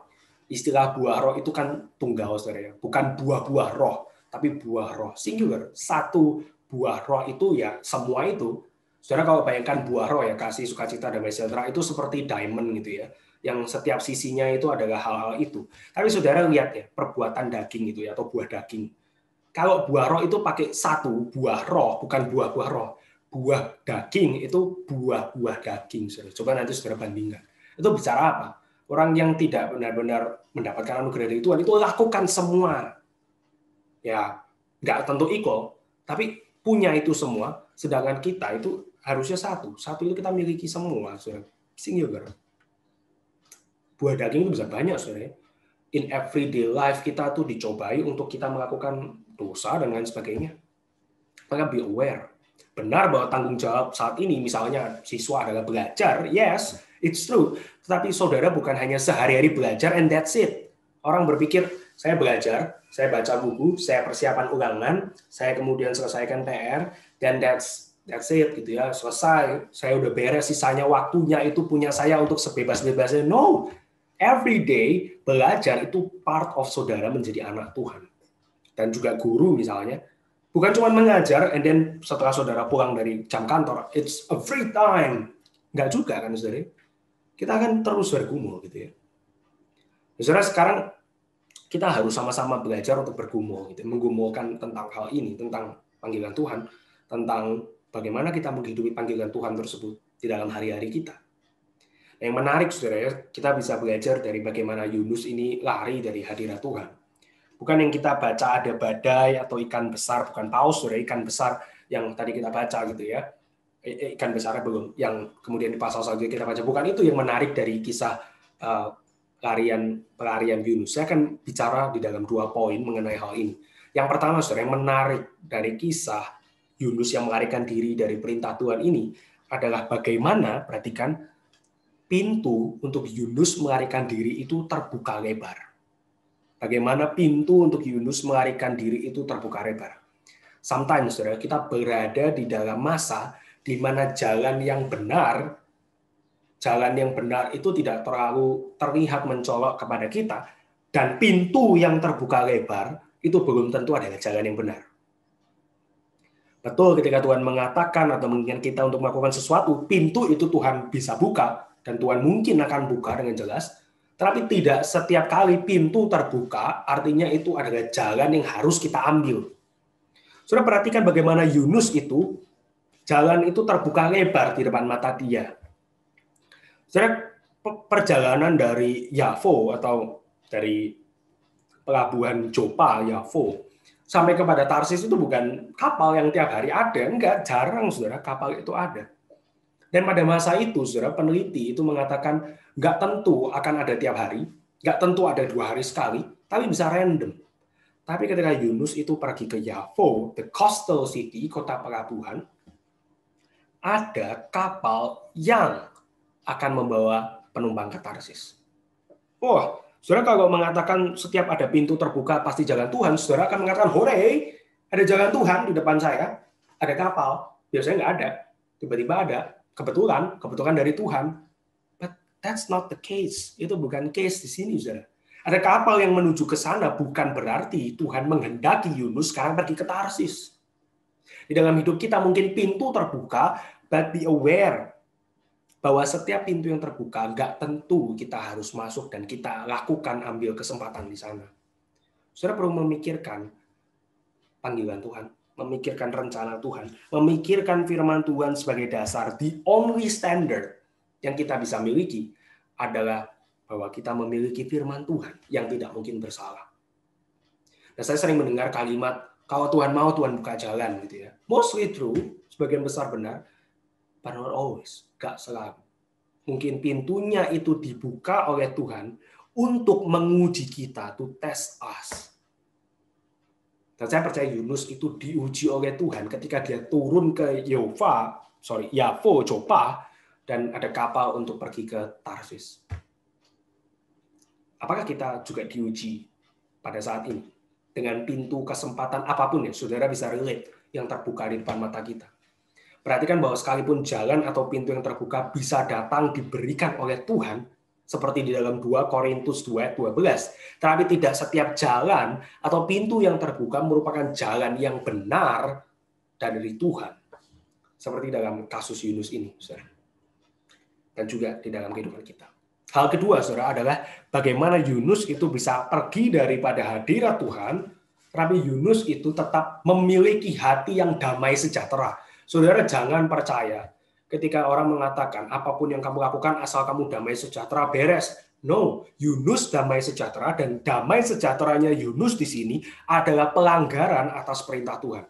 Istilah buah roh itu kan tunggal, saudara ya. Bukan buah-buah roh, tapi buah roh. Singular. Satu buah roh itu ya semua itu. Saudara kalau bayangkan buah roh ya, kasih, sukacita, damai sejahtera, itu seperti diamond gitu ya. Yang setiap sisinya itu adalah hal-hal itu. Tapi saudara lihat ya, perbuatan daging itu ya, atau buah daging. Kalau buah roh itu pakai satu buah roh, bukan buah-buah roh. Buah daging itu buah-buah daging. Saudara. Coba nanti saudara bandingkan. Itu bicara apa? Orang yang tidak benar-benar mendapatkan anugerah dari Tuhan, itu lakukan semua. Ya, nggak tentu equal, tapi punya itu semua. Sedangkan kita itu harusnya satu itu kita miliki semua, saudara. Singular. Buah daging itu bisa banyak, saudara. In everyday life kita tuh dicobai untuk kita melakukan dosa dan lain sebagainya. Maka be aware. Benar bahwa tanggung jawab saat ini, misalnya siswa adalah belajar, yes, it's true. Tetapi saudara bukan hanya sehari-hari belajar and that's it. Orang berpikir, saya belajar, saya baca buku, saya persiapan ulangan, saya kemudian selesaikan PR, dan that's it gitu ya, selesai, saya udah beres, sisanya waktunya itu punya saya untuk sebebas-bebasnya. No, every day belajar itu part of saudara menjadi anak Tuhan. Dan juga guru misalnya, bukan cuma mengajar, and then setelah saudara pulang dari jam kantor, it's a free time. Nggak juga kan saudara, kita akan terus bergumul gitu ya. Saudara, sekarang kita harus sama-sama belajar untuk bergumul, gitu, menggumulkan tentang hal ini, tentang panggilan Tuhan, tentang bagaimana kita menghidupi panggilan Tuhan tersebut di dalam hari-hari kita. Yang menarik, saudara, ya, kita bisa belajar dari bagaimana Yunus ini lari dari hadirat Tuhan. Bukan yang kita baca ada badai atau ikan besar, bukan paus, saudara, ikan besar yang tadi kita baca gitu ya. Ikan besarnya belum, yang kemudian di pasal selanjutnya kita baca. Bukan itu yang menarik dari kisah pelarian Yunus. Saya akan bicara di dalam 2 poin mengenai hal ini. Yang pertama, saudara, yang menarik dari kisah Yunus yang melarikan diri dari perintah Tuhan ini adalah bagaimana, perhatikan, pintu untuk Yunus melarikan diri itu terbuka lebar. Bagaimana pintu untuk Yunus melarikan diri itu terbuka lebar. Sometimes, saudara, kita berada di dalam masa di mana jalan yang benar itu tidak terlalu terlihat mencolok kepada kita, dan pintu yang terbuka lebar itu belum tentu adalah jalan yang benar. Betul, ketika Tuhan mengatakan atau menginginkan kita untuk melakukan sesuatu, pintu itu Tuhan bisa buka, dan Tuhan mungkin akan buka dengan jelas, tapi tidak setiap kali pintu terbuka, artinya itu adalah jalan yang harus kita ambil. Saudara perhatikan bagaimana Yunus itu, jalan itu terbuka lebar di depan mata dia. Saudara, perjalanan dari Yafo atau dari pelabuhan Joppa, Yafo, sampai kepada Tarsis itu bukan kapal yang tiap hari ada, enggak, jarang saudara kapal itu ada. Dan pada masa itu, saudara, peneliti itu mengatakan enggak tentu akan ada tiap hari, enggak tentu ada 2 hari sekali, tapi bisa random. Tapi ketika Yunus itu pergi ke Yafo, the coastal city, kota pelabuhan, ada kapal yang akan membawa penumpang ke Tarsis. Wah, saudara kalau mengatakan setiap ada pintu terbuka pasti jalan Tuhan, saudara akan mengatakan, hore, ada jalan Tuhan di depan saya, ada kapal. Biasanya nggak ada, tiba-tiba ada. Kebetulan dari Tuhan. But that's not the case. Itu bukan case di sini, saudara. Ada kapal yang menuju ke sana, bukan berarti Tuhan menghendaki Yunus sekarang pergi ke Tarsis. Di dalam hidup kita mungkin pintu terbuka, but be aware bahwa setiap pintu yang terbuka nggak tentu kita harus masuk dan kita lakukan ambil kesempatan di sana. Saudara perlu memikirkan panggilan Tuhan, memikirkan rencana Tuhan, memikirkan firman Tuhan sebagai dasar. The only standard yang kita bisa miliki adalah bahwa kita memiliki firman Tuhan yang tidak mungkin bersalah. Nah, saya sering mendengar kalimat, kalau Tuhan mau, Tuhan buka jalan, gitu ya. Mostly true, sebagian besar benar, but not always. Gak selalu. Mungkin pintunya itu dibuka oleh Tuhan untuk menguji kita, to test us. Dan saya percaya Yunus itu diuji oleh Tuhan ketika dia turun ke Yafo, Joppa, dan ada kapal untuk pergi ke Tarsis. Apakah kita juga diuji pada saat ini? Dengan pintu kesempatan apapun ya, saudara bisa relate yang terbuka di depan mata kita. Perhatikan bahwa sekalipun jalan atau pintu yang terbuka bisa datang diberikan oleh Tuhan, seperti di dalam 2 Korintus 2:12, tetapi tidak setiap jalan atau pintu yang terbuka merupakan jalan yang benar dari Tuhan. Seperti dalam kasus Yunus ini, saudara. Dan juga di dalam kehidupan kita. Hal kedua, saudara, adalah bagaimana Yunus itu bisa pergi daripada hadirat Tuhan, tapi Yunus itu tetap memiliki hati yang damai sejahtera. Saudara jangan percaya ketika orang mengatakan apapun yang kamu lakukan asal kamu damai sejahtera beres. No, Yunus damai sejahtera, dan damai sejahteranya Yunus di sini adalah pelanggaran atas perintah Tuhan.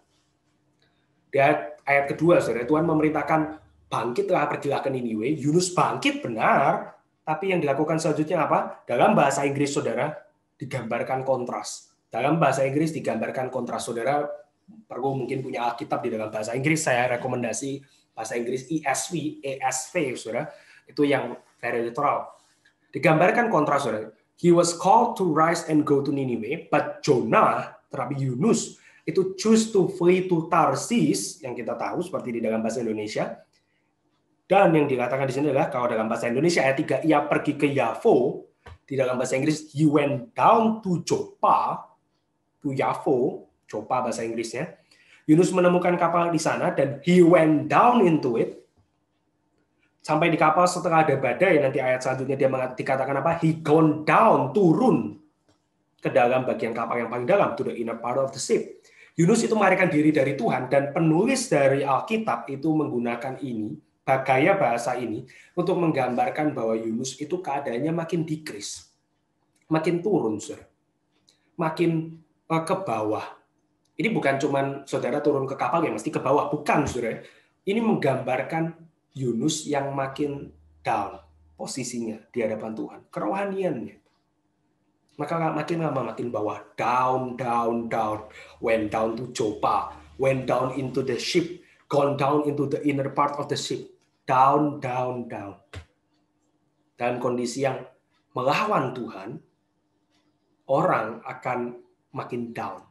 Di ayat kedua, saudara, Tuhan memerintahkan bangkitlah, pergilah ke Niniwe. Yunus bangkit benar, tapi yang dilakukan selanjutnya apa? Dalam bahasa Inggris, saudara, digambarkan kontras. Dalam bahasa Inggris digambarkan kontras, saudara. Perlu mungkin punya Alkitab di dalam bahasa Inggris, saya rekomendasi bahasa Inggris ESV, saudara. Itu yang very literal. Digambarkan kontras, saudara. He was called to rise and go to Nineveh, but Jonah, tetapi Yunus, itu choose to flee to Tarsis, yang kita tahu seperti di dalam bahasa Indonesia. Dan yang dikatakan di sini adalah, kalau dalam bahasa Indonesia ayat 3, ia pergi ke Yafo. Di dalam bahasa Inggris, he went down to Joppa, to Yafo, Joppa bahasa Inggrisnya. Yunus menemukan kapal di sana dan he went down into it. Sampai di kapal setelah ada badai, nanti ayat selanjutnya dia dikatakan apa? He gone down, turun ke dalam bagian kapal yang paling dalam, to the inner part of the ship. Yunus itu melarikan diri dari Tuhan, dan penulis dari Alkitab itu menggunakan ini, gaya bahasa ini, untuk menggambarkan bahwa Yunus itu keadaannya makin decrease, makin turun, saudara. Makin ke bawah. Ini bukan cuman saudara turun ke kapal ya mesti ke bawah, bukan, saudara. Ini menggambarkan Yunus yang makin down posisinya di hadapan Tuhan, kerohaniannya. Maka makin lama makin bawah, down, went down to Joppa, went down into the ship, gone down into the inner part of the ship, down. Dalam kondisi yang melawan Tuhan, orang akan makin down.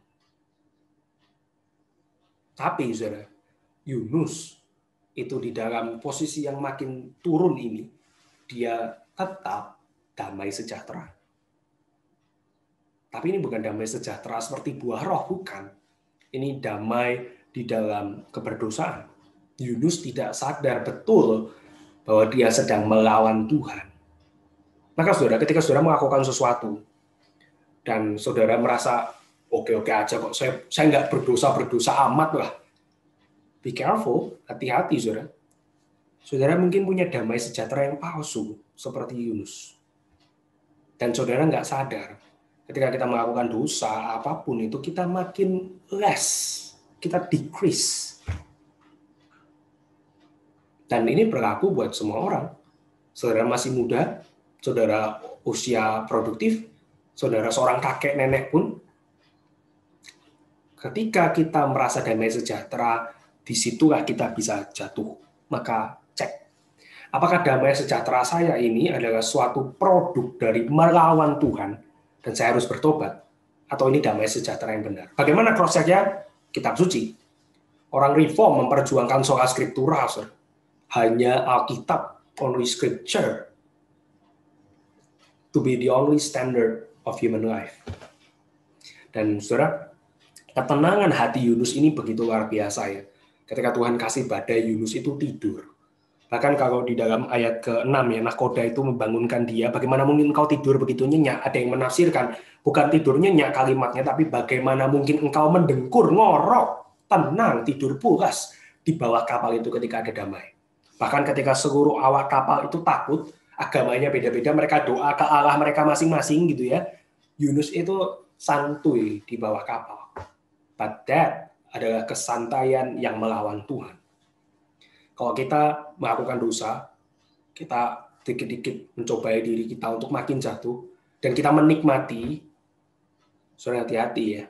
Tapi saudara, Yunus itu di dalam posisi yang makin turun ini, dia tetap damai sejahtera. Tapi ini bukan damai sejahtera seperti buah roh, bukan. Ini damai di dalam keberdosaan. Yunus tidak sadar betul bahwa dia sedang melawan Tuhan. Maka saudara, ketika saudara melakukan sesuatu, dan saudara merasa oke-oke aja kok, saya nggak berdosa amat lah. Be careful, hati-hati saudara. Saudara mungkin punya damai sejahtera yang palsu, seperti Yunus. Dan saudara nggak sadar, ketika kita melakukan dosa, apapun itu, kita makin less, kita decrease. Dan ini berlaku buat semua orang. Saudara masih muda, saudara usia produktif, saudara seorang kakek nenek pun, ketika kita merasa damai sejahtera, disitulah kita bisa jatuh. Maka cek, apakah damai sejahtera saya ini adalah suatu produk dari melawan Tuhan, dan saya harus bertobat, atau ini damai sejahtera yang benar? Bagaimana cross-check-nya? Kitab suci. Orang reform memperjuangkan sola scriptura, hanya Alkitab, only scripture, to be the only standard of human life. Dan saudara, ketenangan hati Yunus ini begitu luar biasa ya. Ketika Tuhan kasih badai, Yunus itu tidur. Bahkan kalau di dalam ayat ke-6 ya, nahkoda itu membangunkan dia, bagaimana mungkin engkau tidur begitu nyenyak? Ada yang menafsirkan, bukan tidur nyenyak kalimatnya, tapi bagaimana mungkin engkau mendengkur, ngorok, tenang, tidur pulas di bawah kapal itu ketika ada damai. Bahkan ketika seluruh awak kapal itu takut, agamanya beda-beda, mereka doa ke Allah mereka masing-masing gitu ya. Yunus itu santuy di bawah kapal. But that adalah kesantaian yang melawan Tuhan. Kalau kita melakukan dosa, kita dikit-dikit mencobai diri kita untuk makin jatuh, dan kita menikmati, saudara hati-hati ya.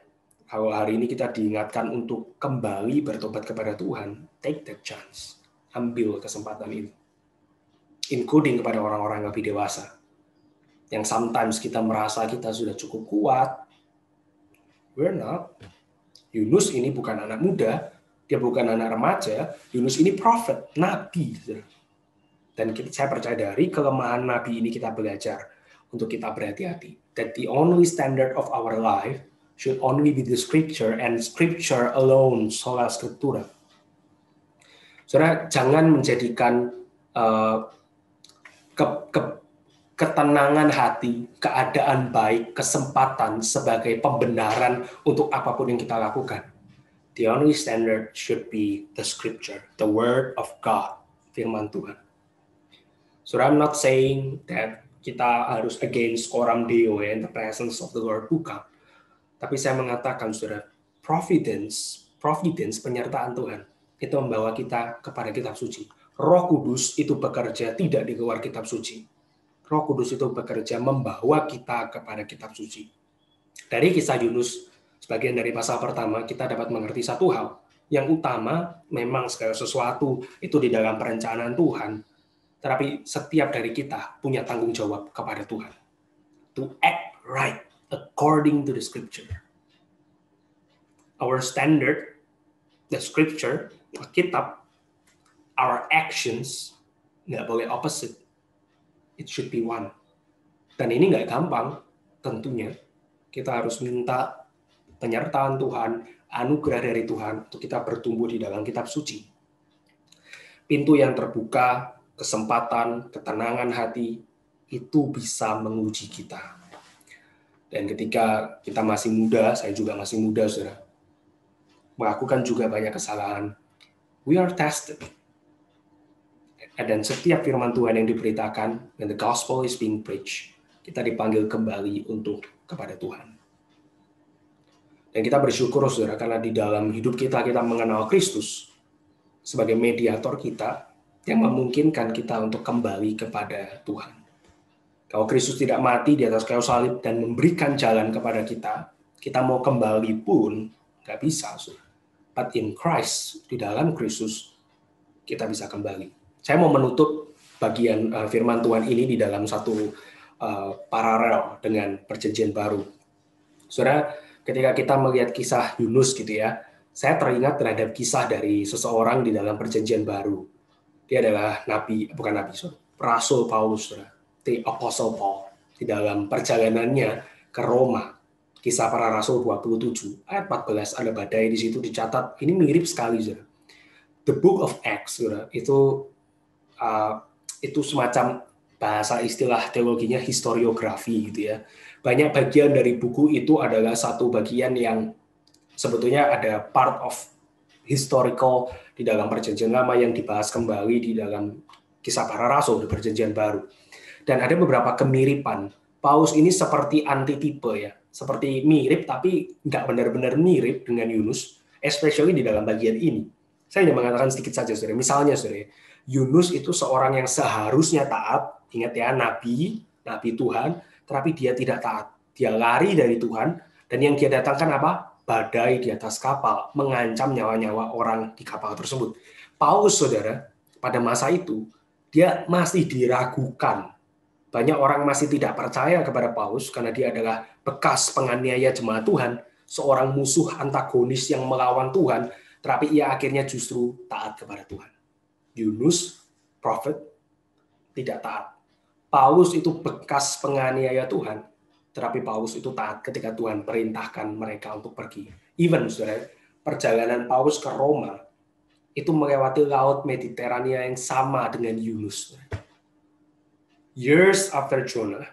Kalau hari ini kita diingatkan untuk kembali bertobat kepada Tuhan, take that chance. Ambil kesempatan ini. Including kepada orang-orang yang lebih dewasa. Yang sometimes kita merasa kita sudah cukup kuat. We're not. Yunus ini bukan anak muda, dia bukan anak remaja. Yunus ini prophet, nabi. Dan saya percaya dari kelemahan nabi ini kita belajar untuk kita berhati-hati. That the only standard of our life should only be the scripture, and scripture alone, sola scriptura. Saudara, jangan menjadikan ketenangan hati, keadaan baik, kesempatan sebagai pembenaran untuk apapun yang kita lakukan. The only standard should be the scripture, the word of God, firman Tuhan. So I'm not saying that kita harus against coram Deo in the presence of the Lord, bukan. Tapi saya mengatakan, saudara, providence, penyertaan Tuhan, itu membawa kita kepada kitab suci. Roh Kudus itu bekerja tidak di luar kitab suci. Roh Kudus itu bekerja membawa kita kepada kitab suci. Dari kisah Yunus, sebagian dari pasal pertama, kita dapat mengerti satu hal. Yang utama, memang segala sesuatu itu di dalam perencanaan Tuhan. Tetapi setiap dari kita punya tanggung jawab kepada Tuhan. To act right according to the scripture. Our standard, the scripture, kitab, our actions nggak boleh opposite. It should be one. Dan ini nggak gampang, tentunya. Kita harus minta penyertaan Tuhan, anugerah dari Tuhan untuk kita bertumbuh di dalam kitab suci. Pintu yang terbuka, kesempatan, ketenangan hati, itu bisa menguji kita. Dan ketika kita masih muda, saya juga masih muda, saudara, melakukan juga banyak kesalahan, we are tested. Dan setiap firman Tuhan yang diberitakan, when the gospel is being preached, kita dipanggil kembali untuk kepada Tuhan. Dan kita bersyukur, saudara, karena di dalam hidup kita mengenal Kristus sebagai mediator kita yang memungkinkan kita untuk kembali kepada Tuhan. Kalau Kristus tidak mati di atas kayu salib dan memberikan jalan kepada kita, kita mau kembali pun nggak bisa, saudara. But in Christ, di dalam Kristus, kita bisa kembali. Saya mau menutup bagian firman Tuhan ini di dalam satu paralel dengan perjanjian baru. Saudara, ketika kita melihat kisah Yunus gitu ya, saya teringat terhadap kisah dari seseorang di dalam Perjanjian Baru. Dia adalah Rasul Paulus, the Apostle Paul. Di dalam perjalanannya ke Roma, Kisah Para Rasul 27 ayat 14 ada badai di situ dicatat. Ini mirip sekali, saudara. The Book of Acts, saudara, itu semacam bahasa istilah teologinya historiografi gitu ya. Banyak bagian dari buku itu adalah satu bagian yang sebetulnya ada part of historical di dalam Perjanjian Lama yang dibahas kembali di dalam Kisah Para Rasul di Perjanjian Baru. Dan ada beberapa kemiripan. Paulus ini seperti antitipe ya, seperti mirip tapi nggak benar-benar mirip dengan Yunus, especially di dalam bagian ini. Saya hanya mengatakan sedikit saja, saudara. Misalnya, saudara, Yunus itu seorang yang seharusnya taat, ingat ya, nabi Tuhan, tetapi dia tidak taat. Dia lari dari Tuhan, dan yang dia datangkan apa? Badai di atas kapal, mengancam nyawa-nyawa orang di kapal tersebut. Paulus, saudara, pada masa itu, dia masih diragukan. Banyak orang masih tidak percaya kepada Paulus karena dia adalah bekas penganiaya jemaat Tuhan, seorang musuh antagonis yang melawan Tuhan, tetapi ia akhirnya justru taat kepada Tuhan. Yunus, prophet, tidak taat. Paulus itu bekas penganiaya Tuhan, tetapi Paulus itu taat ketika Tuhan perintahkan mereka untuk pergi. Even, saudara, perjalanan Paulus ke Roma itu melewati laut Mediterania yang sama dengan Yunus. Years after Jonah,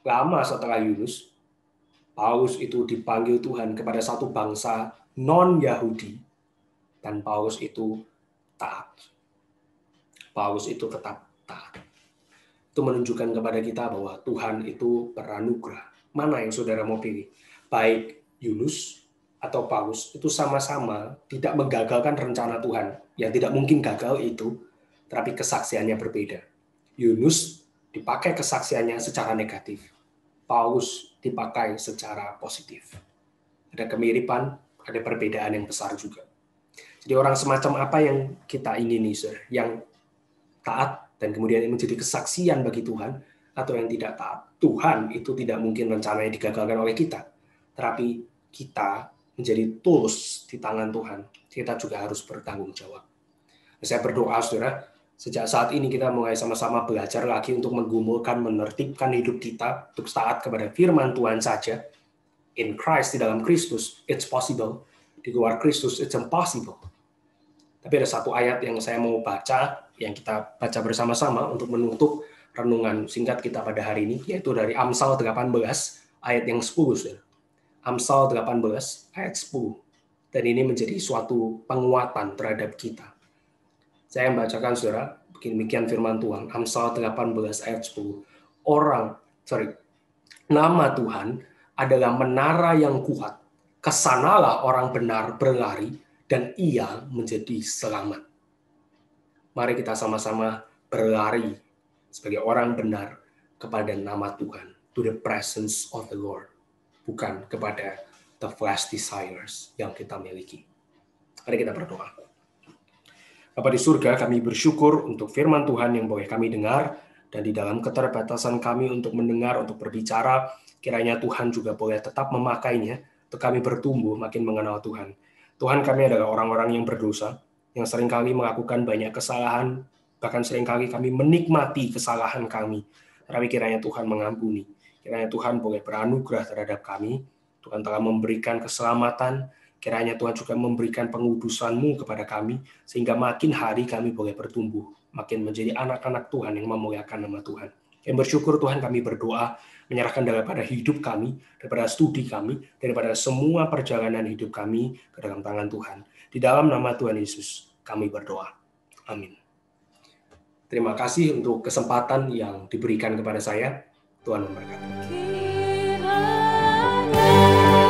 lama setelah Yunus, Paulus itu dipanggil Tuhan kepada satu bangsa non-Yahudi, dan Paulus itu taat. Paulus itu tetap taat. Itu menunjukkan kepada kita bahwa Tuhan itu beranugerah. Mana yang saudara mau pilih? Baik Yunus atau Paulus, itu sama-sama tidak menggagalkan rencana Tuhan. Yang tidak mungkin gagal itu, tetapi kesaksiannya berbeda. Yunus dipakai kesaksiannya secara negatif. Paulus dipakai secara positif. Ada kemiripan, ada perbedaan yang besar juga. Jadi orang semacam apa yang kita ingini, saudara? Yang taat dan kemudian menjadi kesaksian bagi Tuhan, atau yang tidak taat. Tuhan itu tidak mungkin rencananya digagalkan oleh kita. Tetapi kita menjadi tools di tangan Tuhan. Kita juga harus bertanggung jawab. Saya berdoa, saudara, sejak saat ini kita mulai sama-sama belajar lagi untuk menggumulkan, menertibkan hidup kita untuk taat kepada firman Tuhan saja. In Christ, di dalam Kristus, it's possible. Di luar Kristus, it's impossible. Tapi ada satu ayat yang saya mau baca, yang kita baca bersama-sama untuk menutup renungan singkat kita pada hari ini, yaitu dari Amsal 18, ayat yang 10. Amsal 18, ayat 10. Dan ini menjadi suatu penguatan terhadap kita. Saya membacakan, saudara, demikian firman Tuhan, Amsal 18 ayat 10. Nama Tuhan adalah menara yang kuat. Kesanalah orang benar berlari dan ia menjadi selamat. Mari kita sama-sama berlari sebagai orang benar kepada nama Tuhan, to the presence of the Lord, bukan kepada the flesh desires yang kita miliki. Mari kita berdoa. Bapa di surga, kami bersyukur untuk firman Tuhan yang boleh kami dengar, dan di dalam keterbatasan kami untuk mendengar, untuk berbicara, kiranya Tuhan juga boleh tetap memakainya untuk kami bertumbuh makin mengenal Tuhan. Tuhan, kami adalah orang-orang yang berdosa, yang seringkali melakukan banyak kesalahan, bahkan seringkali kami menikmati kesalahan kami. Tapi kiranya Tuhan mengampuni, kiranya Tuhan boleh beranugerah terhadap kami. Tuhan telah memberikan keselamatan, kiranya Tuhan juga memberikan pengudusan-Mu kepada kami, sehingga makin hari kami boleh bertumbuh, makin menjadi anak-anak Tuhan yang memuliakan nama Tuhan. Yang bersyukur Tuhan, kami berdoa, menyerahkan daripada hidup kami, daripada studi kami, daripada semua perjalanan hidup kami ke dalam tangan Tuhan. Di dalam nama Tuhan Yesus, kami berdoa. Amin. Terima kasih untuk kesempatan yang diberikan kepada saya. Tuhan memberkati. Kasih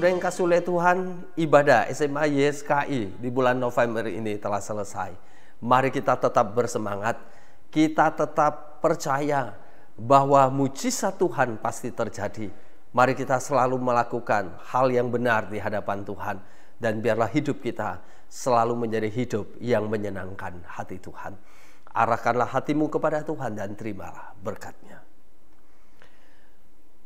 saudara yang kasih oleh Tuhan, ibadah SMA YSKI di bulan November ini telah selesai. Mari kita tetap bersemangat, kita tetap percaya bahwa mujizat Tuhan pasti terjadi. Mari kita selalu melakukan hal yang benar di hadapan Tuhan, dan biarlah hidup kita selalu menjadi hidup yang menyenangkan hati Tuhan. Arahkanlah hatimu kepada Tuhan dan terimalah berkat-Nya.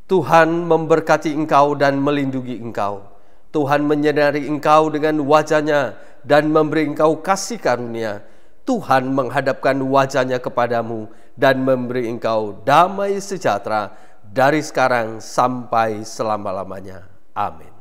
Tuhan memberkati engkau dan melindungi engkau. Tuhan menyinari engkau dengan wajah-Nya dan memberi engkau kasih karunia. Tuhan menghadapkan wajah-Nya kepadamu dan memberi engkau damai sejahtera dari sekarang sampai selama-lamanya. Amin.